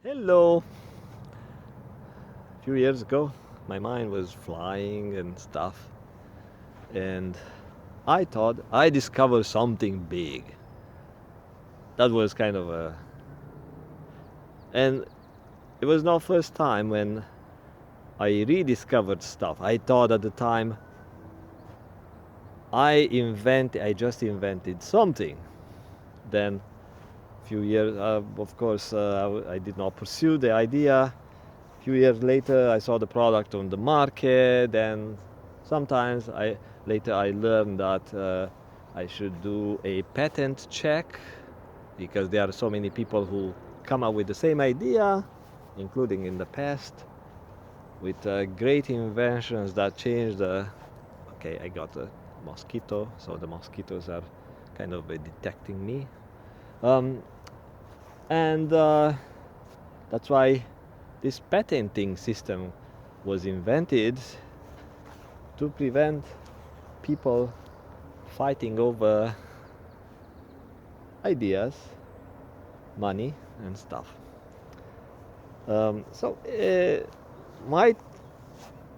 Hello. A few years ago, my mind was flying and stuff, and I thought I discovered something big. That was kind of a. And it was not first time when I rediscovered stuff. I thought at the time I just invented something. Then, few years, of course, I did not pursue the idea. Few years later, I saw the product on the market, and sometimes I learned that I should do a patent check because there are so many people who come up with the same idea, including in the past, with great inventions that change the. Okay, I got a mosquito, so the mosquitoes are kind of detecting me, um, and that's why this patenting system was invented to prevent people fighting over ideas, money, and stuff. My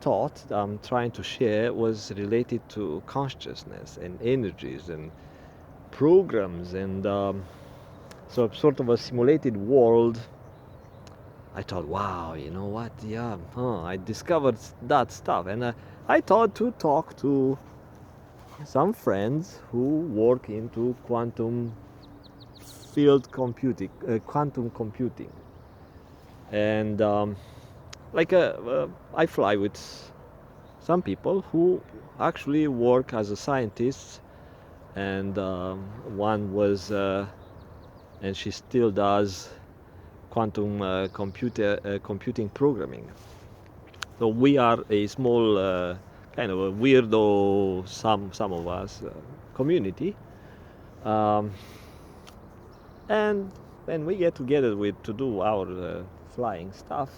thought I'm trying to share was related to consciousness and energies and programs and so sort of a simulated world. I thought, wow, you know what? Yeah, I discovered that stuff, and I thought to talk to some friends who work into quantum computing, and I fly with some people who actually work as a scientist, and one was, and she still does quantum computing programming. So we are a small, kind of a weirdo, some of us, community. Um, and when we get together with to do our flying stuff,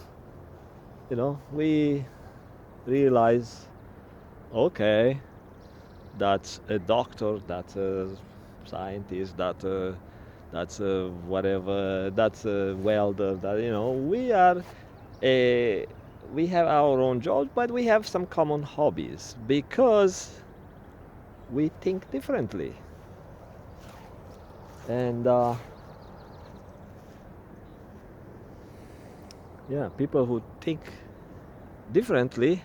we realize, okay, that's a doctor, that's a scientist, that's a whatever, that's a welder. That a we have our own jobs, but we have some common hobbies because we think differently. And yeah, people who think differently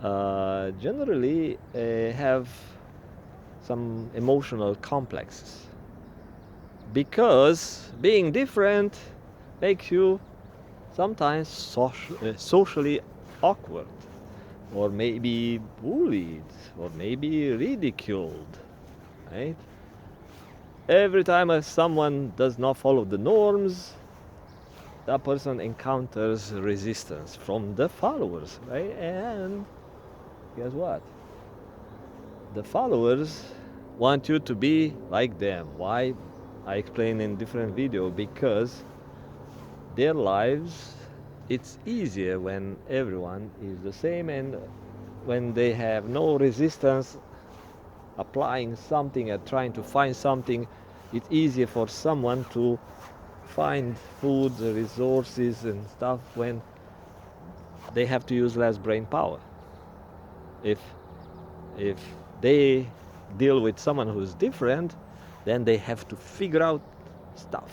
generally have some emotional complexes because being different makes you sometimes socially awkward, or maybe bullied, or maybe ridiculed, right? Every time someone does not follow the norms, that person encounters resistance from the followers, right? And guess what? The followers want you to be like them. Why? I explain in different video, because their lives, it's easier when everyone is the same, and when they have no resistance applying something and trying to find something, it's easier for someone to find food, resources, and stuff when they have to use less brain power. If if they deal with someone who's different, then they have to figure out stuff,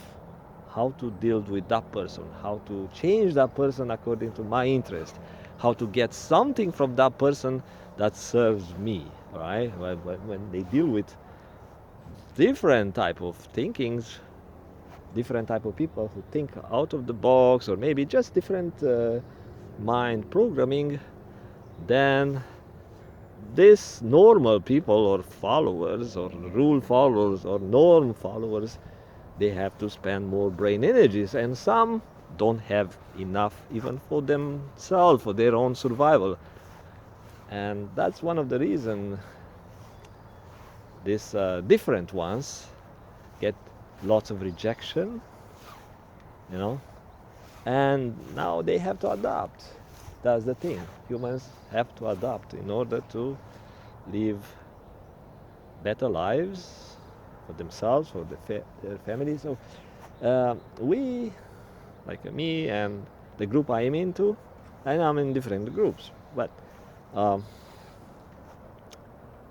how to deal with that person, how to change that person according to my interest, how to get something from that person that serves me, right? When they deal with different type of thinkings, different type of people who think out of the box, or maybe just different mind programming, then this normal people, or followers, or rule followers, or norm followers, they have to spend more brain energies, and some don't have enough even for themselves, for their own survival. And that's one of the reasons these different ones get lots of rejection, you know, and now they have to adapt. That's the thing. Humans have to adapt in order to live better lives for themselves, for their families. So we like me and the group I am into, and I'm in different groups. But um,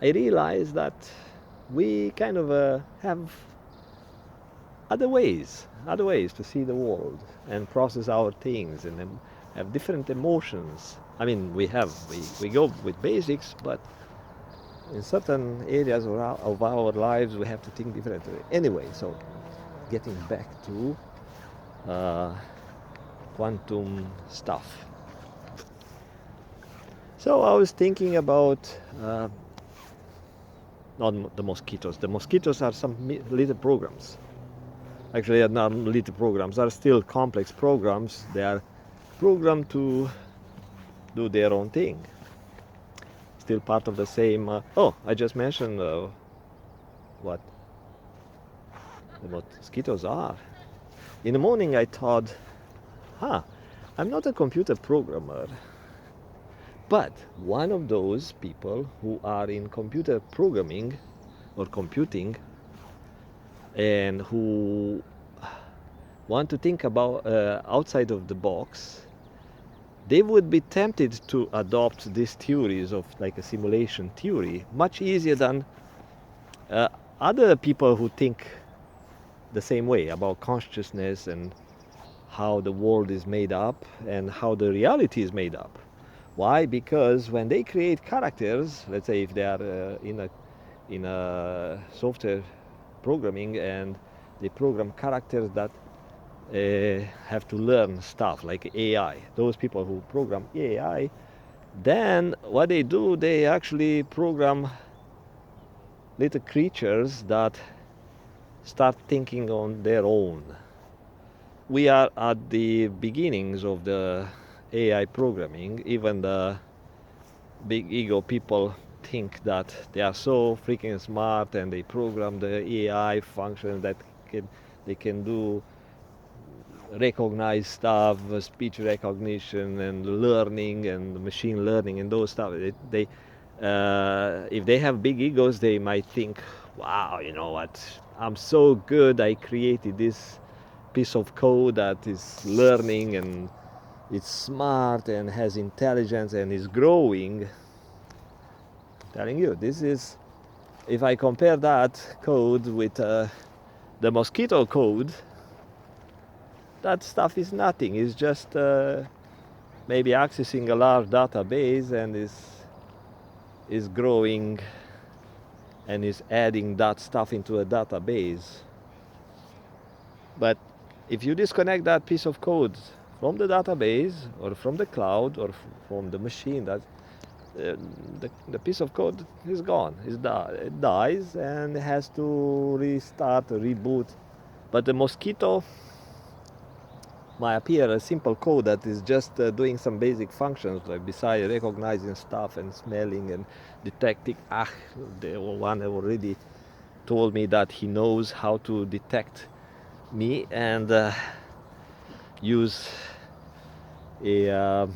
I realize that we kind of have other ways to see the world and process our things and have different emotions. I mean, we go with basics, but in certain areas of our lives, we have to think differently. Anyway, so getting back to uh, quantum stuff. So I was thinking about not the mosquitoes. The mosquitoes are some little programs. Actually, they're not little programs. They're still complex programs. They are programmed to do their own thing. Still part of the same. Oh, I just mentioned what the mosquitoes are. In the morning, I thought, I'm not a computer programmer, but one of those people who are in computer programming or computing and who want to think about outside of the box, they would be tempted to adopt these theories of like a simulation theory much easier than other people who think the same way about consciousness and how the world is made up and how the reality is made up. Why? Because when they create characters, let's say if they are in a software programming and they program characters that have to learn stuff like AI, those people who program AI, then what they do, they actually program little creatures that start thinking on their own. We are at the beginnings of the AI programming. Even the big ego people think that they are so freaking smart and they program the AI functions that they can do recognize stuff, speech recognition and learning and machine learning and those stuff. If they have big egos, they might think, wow, you know what, I'm so good, I created this piece of code that is learning and it's smart and has intelligence and is growing. I'm telling you, this is, if I compare that code with the mosquito code, that stuff is nothing. It's just maybe accessing a large database and is growing and is adding that stuff into a database. But if you disconnect that piece of code from the database or from the cloud or from the machine, that the piece of code is gone. It dies and has to restart, reboot. But the mosquito might appear a simple code that is just doing some basic functions, like besides recognizing stuff and smelling and detecting. The one already told me that he knows how to detect me and use the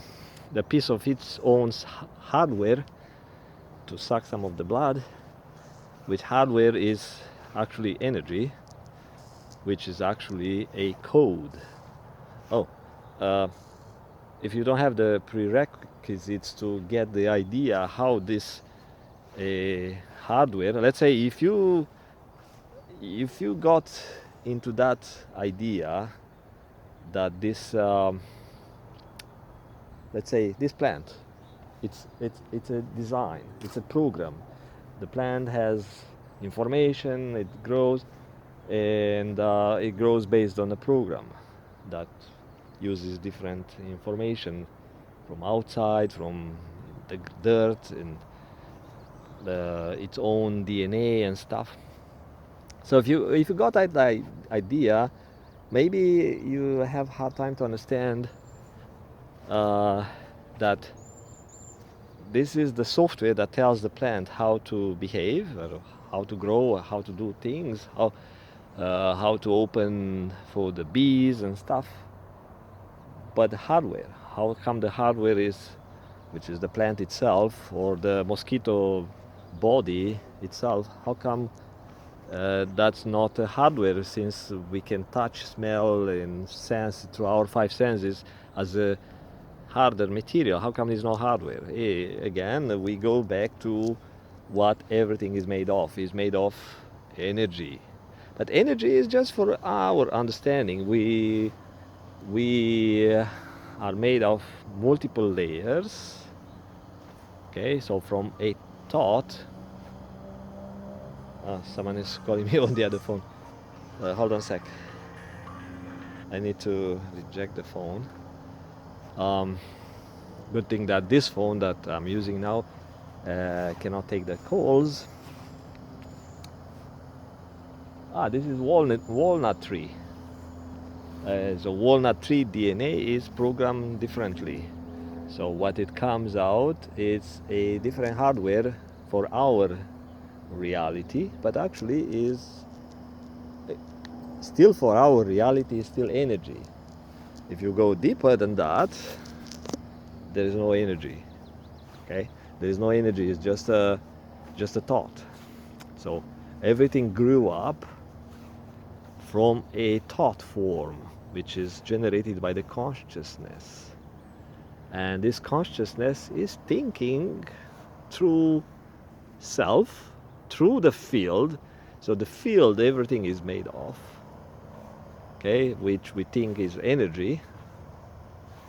piece of its own hardware to suck some of the blood, which hardware is actually energy, which is actually a code. If you don't have the prerequisites to get the idea how this hardware, let's say if you got into that idea that this let's say this plant, it's a design, it's a program. The plant has information, it grows, and it grows based on a program that uses different information from outside, from the dirt and its own DNA and stuff. So if you got that idea, maybe you have hard time to understand that this is the software that tells the plant how to behave, or how to grow, or how to do things, how to open for the bees and stuff. But the hardware, how come the hardware is, which is the plant itself or the mosquito body itself, how come That's not a hardware, since we can touch, smell, and sense through our five senses as a harder material. How come it's not hardware? Again, we go back to what everything is made of. It's made of energy. But energy is just for our understanding. We are made of multiple layers. Okay, so from a thought. Someone is calling me on the other phone. Hold on a sec. I need to reject the phone. Good thing that this phone that I'm using now cannot take the calls. This is walnut tree. So walnut tree DNA is programmed differently. So what it comes out is a different hardware for our reality, but actually is still for our reality, is still energy. If you go deeper than that, there is no energy. Okay, there is no energy. It's just a thought. So everything grew up from a thought form, which is generated by the consciousness. And this consciousness is thinking through self, through the field. So the field, everything is made of, okay, which we think is energy.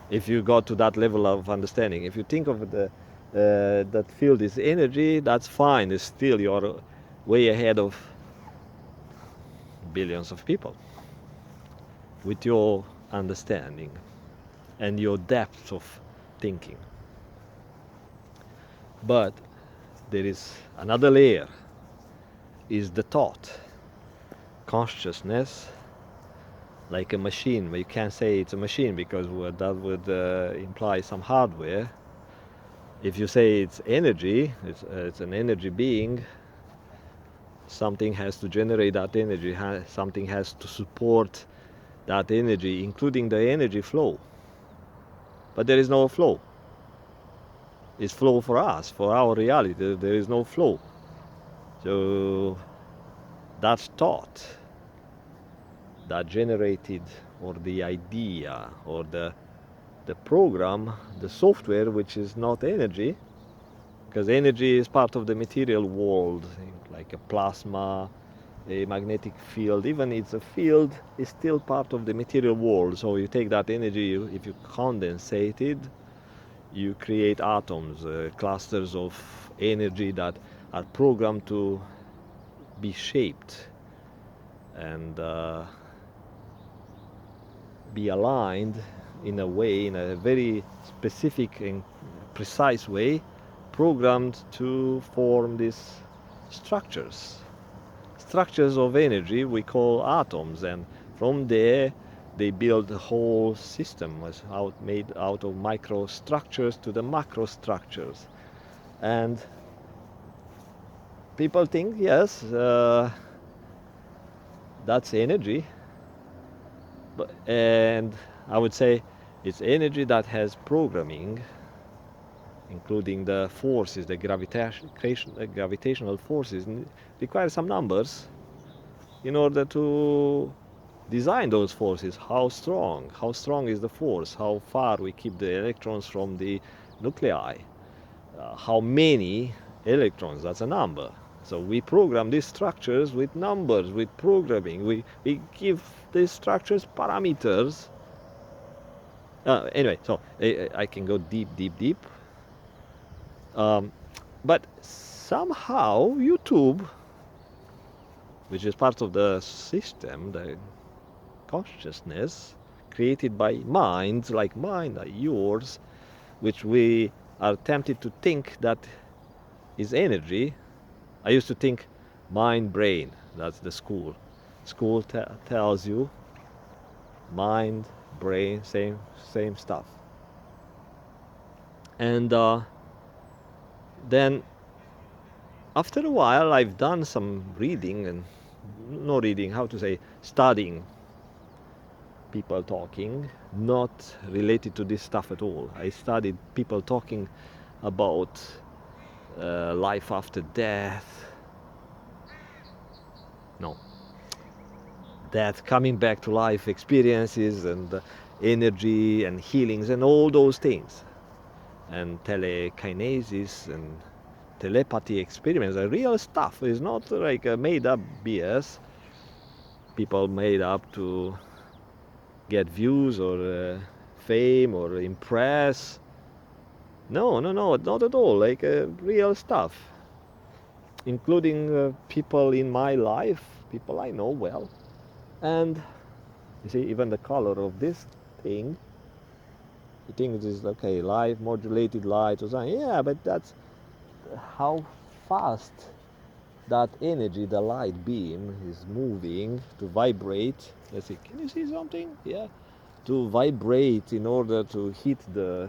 If you go to that level of understanding, if you think of that field is energy, that's fine. It's still, you're way ahead of billions of people with your understanding and your depth of thinking. But there is another layer, is the thought, consciousness, like a machine. But you can't say it's a machine because that would imply some hardware. If you say it's energy, it's an energy being, something has to generate that energy, something has to support that energy, including the energy flow. But there is no flow. It's flow for us, for our reality. There is no flow. So that thought that generated, or the idea, or the program, the software, which is not energy, because energy is part of the material world, like a plasma, a magnetic field. Even it's a field, is still part of the material world. So you take that energy, if you condensate it, you create atoms, clusters of energy that are programmed to be shaped and be aligned in a way, in a very specific and precise way, programmed to form these structures of energy we call atoms. And from there they build a whole system, made out of microstructures to the macrostructures. And people think, yes, that's energy, and I would say it's energy that has programming, including the forces, the gravitational forces, require some numbers in order to design those forces. How strong is the force? How far we keep the electrons from the nuclei? How many electrons? That's a number. So we program these structures with numbers, with programming. We give these structures parameters. Anyway, so I can go deep. But somehow YouTube, which is part of the system, the consciousness created by minds like mine, like yours, which we are tempted to think that is energy. I used to think mind, brain, that's the school. School tells you mind, brain, same stuff. And then after a while I've done some reading, and no reading, how to say, studying people talking, not related to this stuff at all. I studied people talking about life after death. that coming back to life experiences and energy and healings and all those things, and telekinesis and telepathy experiments are real stuff. It's not like a made up BS people made up to get views or fame or impress. No, no, no, not at all. Like real stuff, including people in my life, people I know well. And you see, even the color of this thing, you think it is okay, light, modulated light or something. Yeah, but that's how fast that energy, the light beam, is moving to vibrate. Let's see, can you see something? Yeah, to vibrate in order to hit the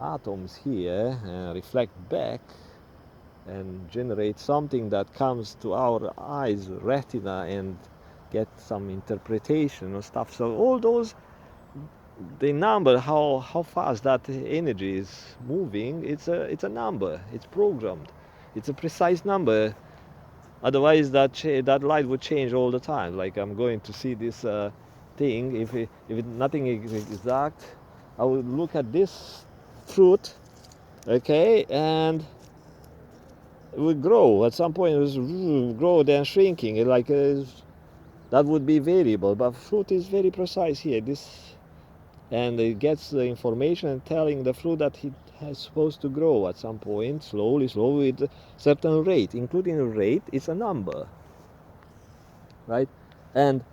atoms here and reflect back and generate something that comes to our eyes, retina, and get some interpretation and stuff. So all those, the number, how fast that energy is moving, it's a number. It's programmed. It's a precise number. Otherwise, that light would change all the time. Like I'm going to see this thing. If nothing is exact, I would look at this fruit, okay, and it would grow. At some point, it was grow, then shrinking. Like that would be variable. But fruit is very precise here. This, and it gets the information telling the fruit that it is supposed to grow at some point, slowly, slowly, with a certain rate. Including a rate, it's a number, right? And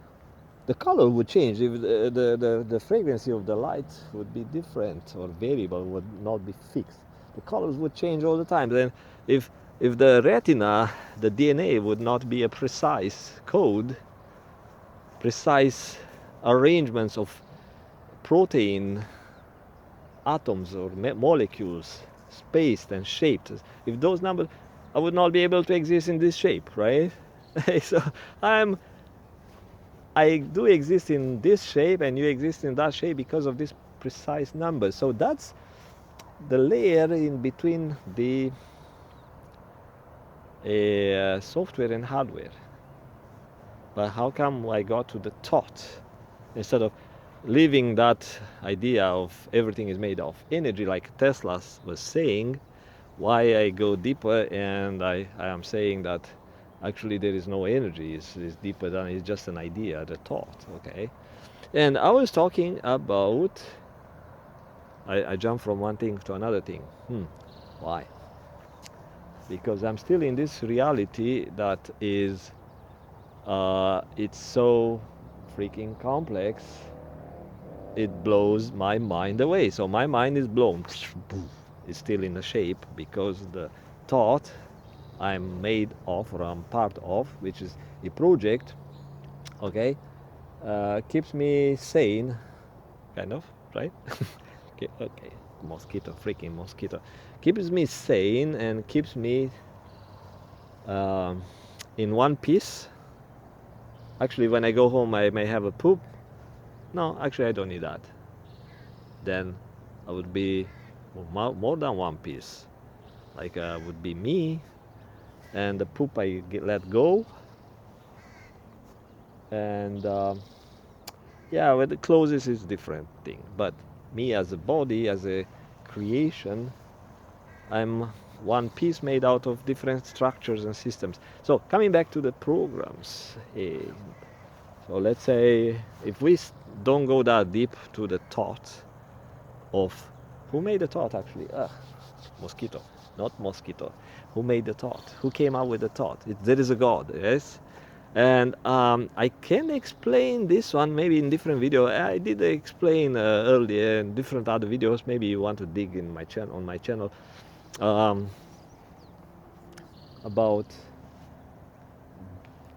the color would change if the frequency of the light would be different or variable, would not be fixed. The colors would change all the time. Then if the retina, the DNA would not be a precise code, precise arrangements of protein atoms or molecules, spaced and shaped. If those numbers, I would not be able to exist in this shape, right? So I do exist in this shape and you exist in that shape because of this precise number. So that's the layer in between the software and hardware. But how come I got to the thought instead of leaving that idea of everything is made of energy like Tesla was saying? Why I go deeper and I am saying that actually there is no energy, it's deeper than it's just an idea, the thought, okay? And I was talking about, I jumped from one thing to another thing. Why? Because I'm still in this reality that is, it's so freaking complex, it blows my mind away. So my mind is blown. It's still in a shape because the thought I'm made of or I'm part of, which is a project, okay, keeps me sane, kind of, right? Okay, mosquito, freaking mosquito. Keeps me sane and keeps me in one piece. Actually, when I go home, I may have a poop. No, actually, I don't need that. Then I would be more than one piece. Like would be me, and the poop I let go, and yeah, with the clothes is different thing. But me as a body, as a creation, I'm one piece made out of different structures and systems. So coming back to the programs, so let's say if we don't go that deep to the thought of who made the thought actually, mosquito, not mosquito, who made the thought, who came up with the thought, there is a God, yes. And I can explain this one maybe in different video. I did explain earlier in different other videos. Maybe you want to dig in my channel, on my channel, about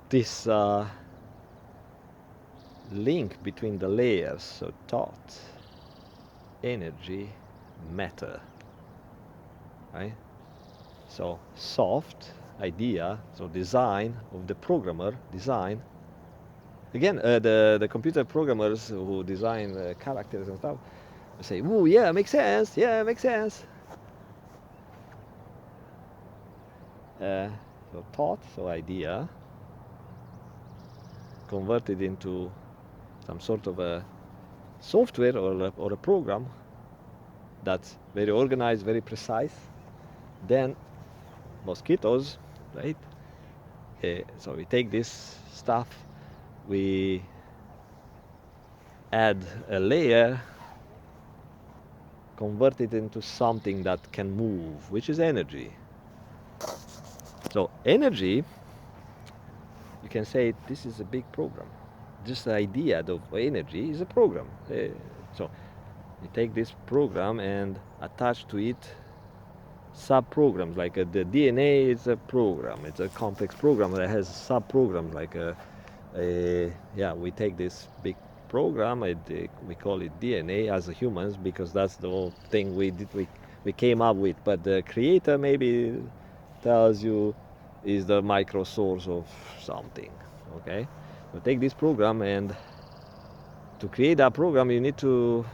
this link between the layers. So thought, energy, matter, right? So soft idea, so design of the programmer, design. Again, the computer programmers who design characters and stuff say, "Oh yeah, makes sense. Yeah, makes sense." So thought, so idea, converted into some sort of a software or a program that's very organized, very precise, then mosquitoes, right? So we take this stuff, we add a layer, convert it into something that can move, which is energy. So energy, you can say this is a big program. Just the idea of energy is a program. So you take this program and attach to it sub-programs, like the DNA is a program. It's a complex program that has sub-programs, like yeah, we take this big program, we call it DNA as a humans, because that's the whole thing we came up with. But the creator maybe tells you is the micro source of something. Okay, so take this program, and to create that program you need to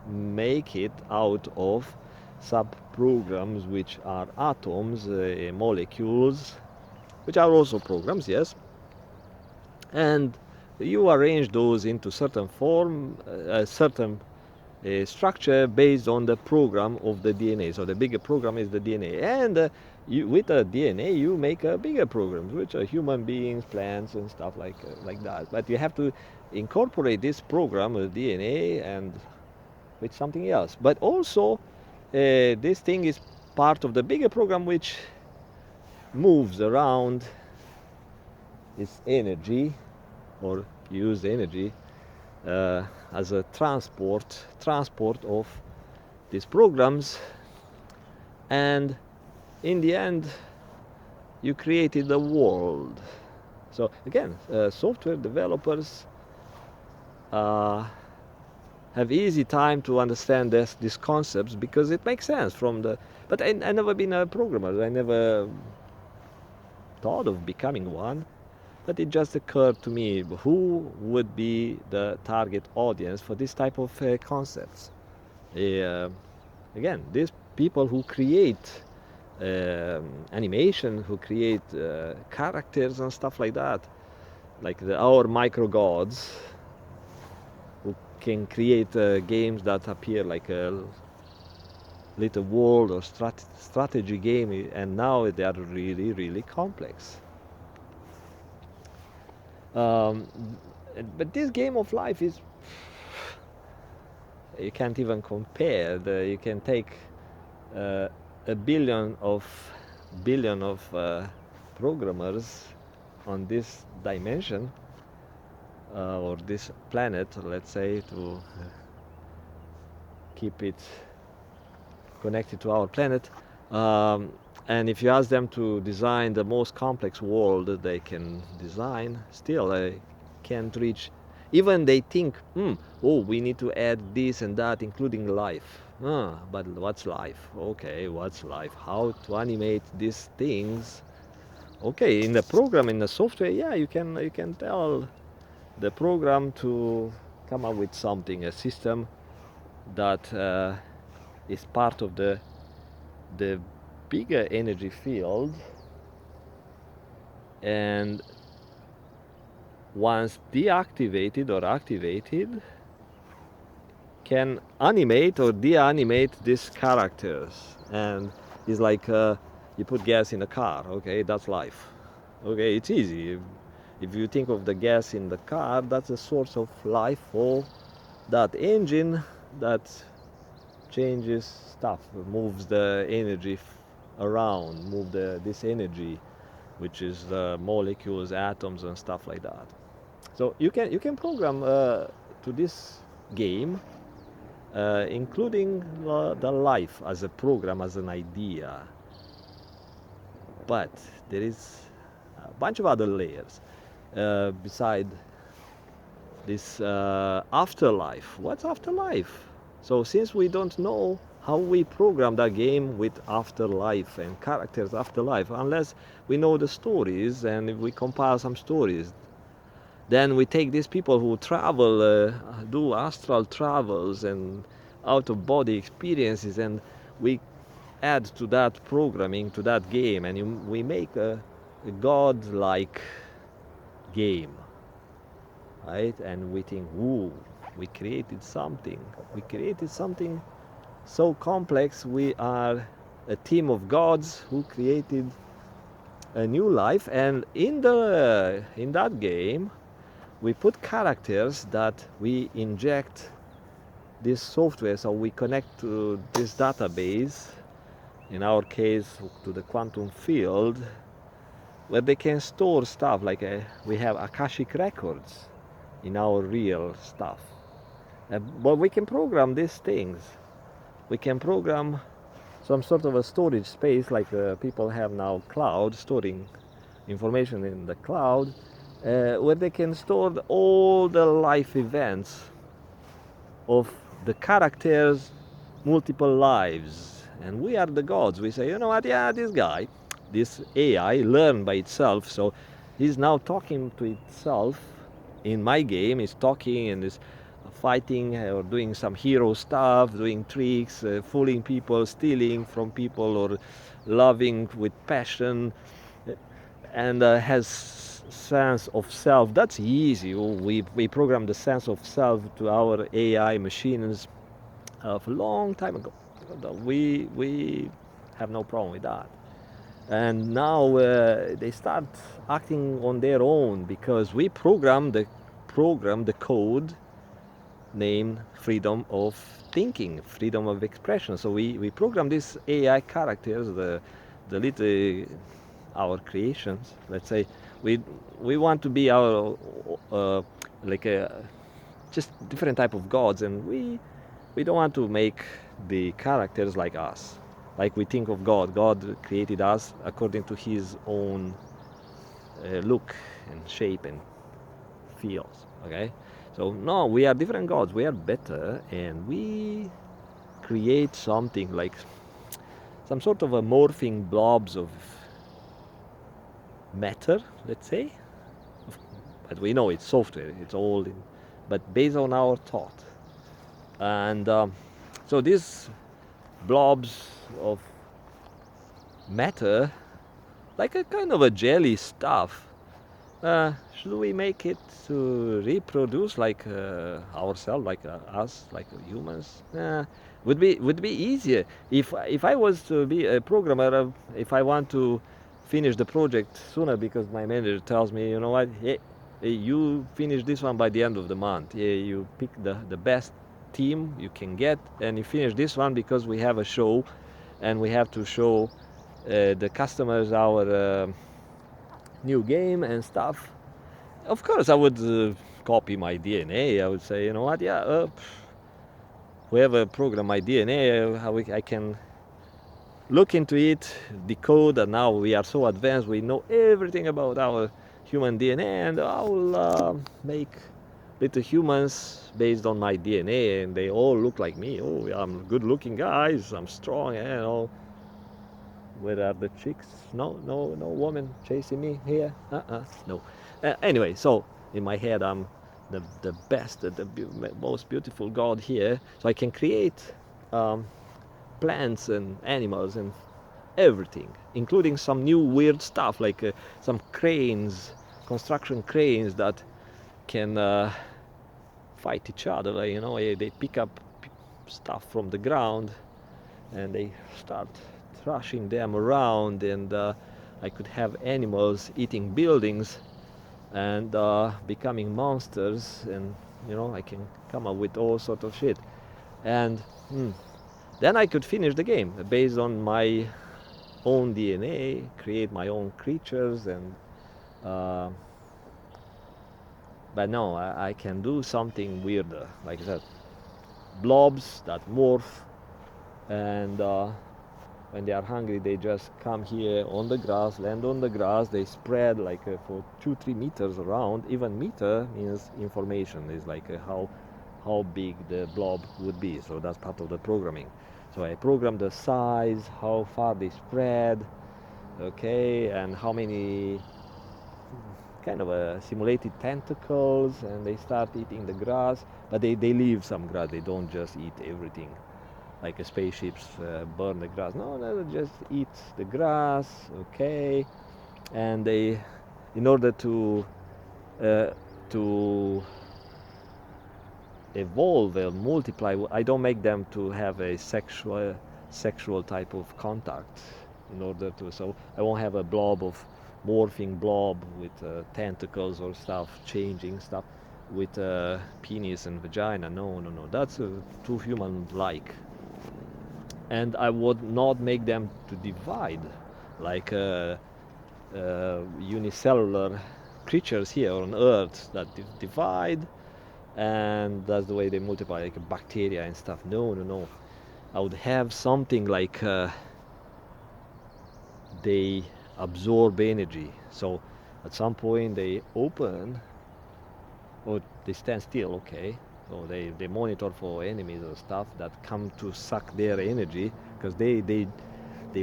make it out of sub-programs, which are atoms, molecules, which are also programs, yes. And you arrange those into certain form, a certain structure based on the program of the DNA. So the bigger program is the DNA, and with the DNA you make bigger programs, which are human beings, plants, and stuff like that. But you have to incorporate this program, the DNA, and with something else. But also, this thing is part of the bigger program, which moves around its energy, or use energy as a transport of these programs. And in the end, you created a world. So again, software developers have easy time to understand these concepts, because it makes sense from the. But I never been a programmer. I never thought of becoming one. But it just occurred to me, who would be the target audience for this type of concepts? Again, these people who create animation, who create characters and stuff like that, like our micro gods, who can create games that appear like a little world or strategy game, and now they are really, really complex. But this game of life is, you can't even compare. You can take a billion of programmers on this dimension, or this planet, let's say, to keep it connected to our planet. And if you ask them to design the most complex world that they can design, still they can't reach. Even they think, oh, we need to add this and that, including life. But what's life? Okay, what's life? How to animate these things? Okay, in the program, in the software, yeah, you can tell the program to come up with something, a system that is part of the bigger energy field, and once deactivated or activated, can animate or de-animate these characters. And it's like you put gas in a car. Okay, that's life. Okay, it's easy. If you think of the gas in the car, that's a source of life for that engine that changes stuff, moves the energy around, move this energy, which is the molecules, atoms, and stuff like that. So you can program to this game, including the life as a program, as an idea. But there is a bunch of other layers beside this afterlife. What's afterlife? So since we don't know how we program that game with afterlife and characters afterlife, unless we know the stories and if we compile some stories, then we take these people who travel, do astral travels and out-of-body experiences, and we add to that programming, to that game, and we make a god-like game. right? And we think, ooh, we created something. We created something so complex. We are a team of gods who created a new life, and in that game, we put characters that we inject this software, so we connect to this database, in our case to the quantum field, where they can store stuff like we have Akashic records in our real stuff. But we can program these things. We can program some sort of a storage space like people have now cloud, storing information in the cloud, where they can store all the life events of the characters' multiple lives. And we are the gods. We say, you know what, yeah, this guy, this AI learned by itself, so he's now talking to itself in my game. He's talking and is fighting or doing some hero stuff, doing tricks, fooling people, stealing from people, or loving with passion, and has sense of self. That's easy. We programmed the sense of self to our AI machines a long time ago. We have no problem with that. And now they start acting on their own because we program the code named freedom of thinking, freedom of expression. So we program these AI characters, the little our creations. Let's say we we want to be our like a just different type of gods, and we don't want to make the characters like us, like we think of God. God created us according to His own look and shape and feels. Okay, so no, we are different gods. We are better, and we create something like some sort of a morphing blobs of matter, let's say. But we know it's software. It's all in, but based on our thought. And so these blobs of matter, like a kind of a jelly stuff, should we make it to reproduce like ourselves, like us, like humans? Would be easier if I was to be a programmer. If I want to finish the project sooner, because my manager tells me, you know what, hey, you finish this one by the end of the month. Yeah, you pick the best team you can get, and you finish this one because we have a show, and we have to show the customers our new game and stuff. Of course, I would copy my DNA. I would say, you know what, yeah, whoever programmed my DNA, I can look into it, decode, and now we are so advanced, we know everything about our human DNA, and I'll make little humans based on my DNA, and they all look like me. Oh, yeah, I'm good looking guys, I'm strong, and all. Where are the chicks? No, no, no woman chasing me here. No. Anyway, so in my head, I'm the best, most beautiful god here. So I can create plants and animals and everything, including some new weird stuff like some cranes, construction cranes that can fight each other. Like, you know, they pick up stuff from the ground and they start thrashing them around, and I could have animals eating buildings and becoming monsters, and you know, I can come up with all sort of shit, and then I could finish the game based on my own DNA, create my own creatures, and uh, but no, I can do something weirder, like that, blobs that morph, and when they are hungry, they just come here on the grass, land on the grass. They spread like for 2-3 meters around. Even meter means information, is like how big the blob would be. So that's part of the programming. So I program the size, how far they spread, okay, and how many kind of simulated tentacles, and they start eating the grass, but they leave some grass. They don't just eat everything like spaceships burn the grass. No, they just eat the grass, okay. And they, in order uh, to evolve or multiply, I don't make them to have a sexual type of contact in order to, so I won't have a blob of morphing blob with tentacles or stuff, changing stuff with penis and vagina. No, no, no, that's too human-like. And I would not make them to divide like unicellular creatures here on Earth that divide, and that's the way they multiply, like bacteria and stuff. No, no, no. I would have something like they absorb energy. So at some point they open, or they stand still, okay. So they monitor for enemies or stuff that come to suck their energy, because they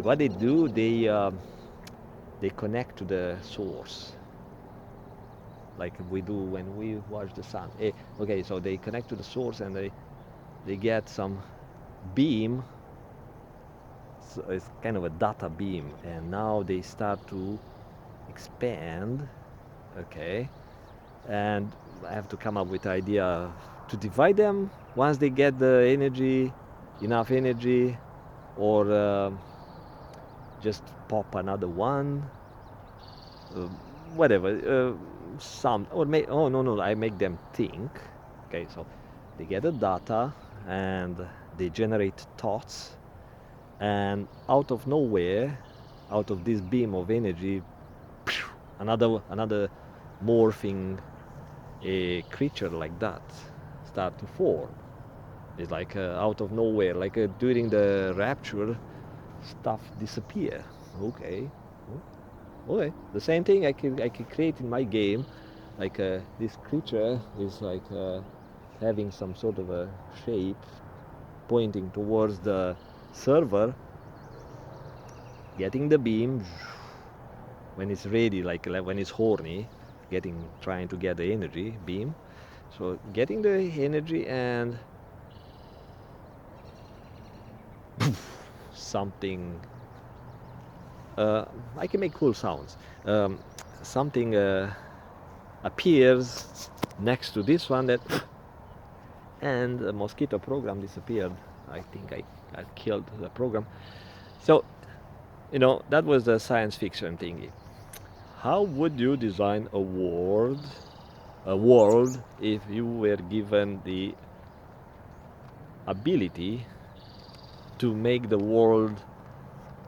what they do, they connect to the source, like we do when we watch the sun. Okay, so they connect to the source and they get some beam. So it's kind of a data beam, and now they start to expand. Okay, and I have to come up with the idea to divide them once they get the energy, enough energy, or just pop another one, uh, whatever. Some or make, oh no, no, I make them think. Okay, so they get the data and they generate thoughts, and out of nowhere, out of this beam of energy, another morphing a creature like that start to form. It's like out of nowhere, like during the rapture, stuff disappear. Okay, okay. The same thing I can create in my game, like this creature is like having some sort of a shape pointing towards the server, getting the beam when it's ready, like when it's horny, trying to get the energy beam. So getting the energy and something. I can make cool sounds. Something appears next to this one, that, and the mosquito program disappeared. I think I killed the program. So, that was the science fiction thingy. How would you design a world if you were given the ability to make the world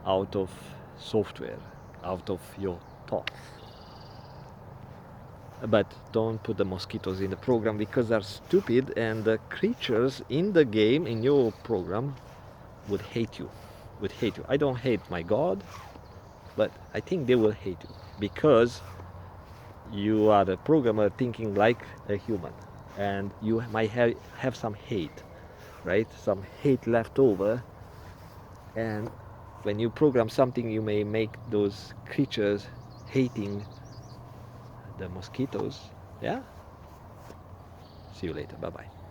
out of software, out of your thoughts? But don't put the mosquitoes in the program, because they're stupid, and the creatures in the game, in your program, would hate you. I don't hate my God, but I think they will hate you, because you are the programmer thinking like a human, and you might have some hate, right? Some hate left over, and when you program something, you may make those creatures hating the mosquitoes. Yeah? See you later. Bye-bye.